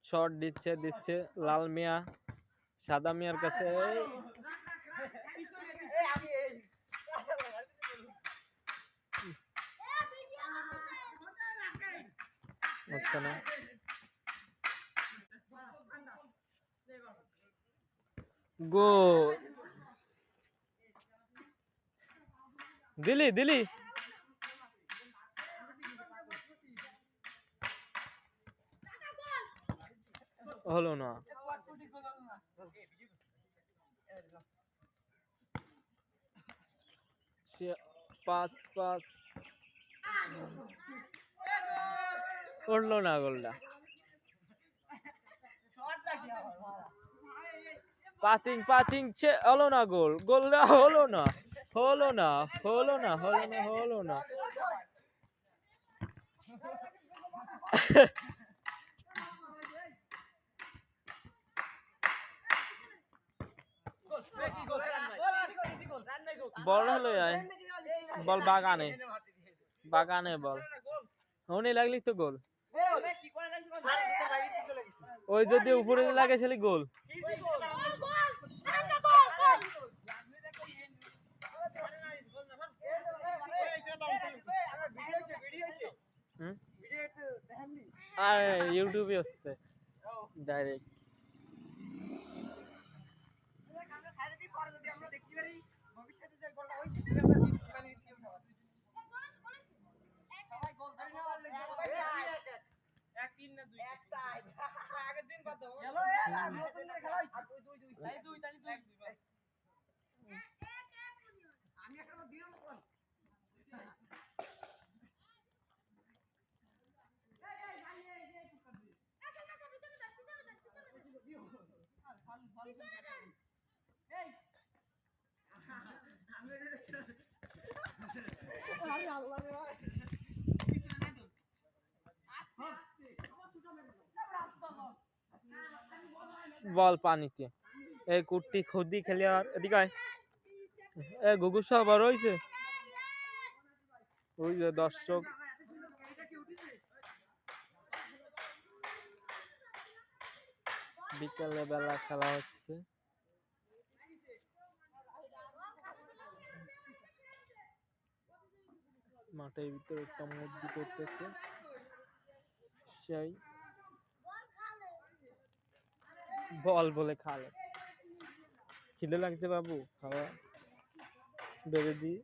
Shot দিচ্ছে লাল মিয়া সাদা মিয়ার কাছে হচ্ছে না। গোল দিলি হলো না। পাস উঠলো না গোলটা। পাচিং হলো না গোলটা হলো না বল হলো বল বাগানে বল হনে লাগলি তো গোল। ওই যদি উপরে লাগে সেলি গোল। আর ইউটিউবে হচ্ছে ডাইরেক্ট। বল পানিতে এই কুট্টি খুদি খেলে আর এদিকে গুগু সহ বড় হয়েছে। ওই যে দর্শক বিকেলে বেলা খেলা হচ্ছে। মাঠের ভিতরে একটা মসজিদ করতেছে সেই বল বলে খালে খিদে লাগছে বাবু খাওয়া বেড়ে দিয়ে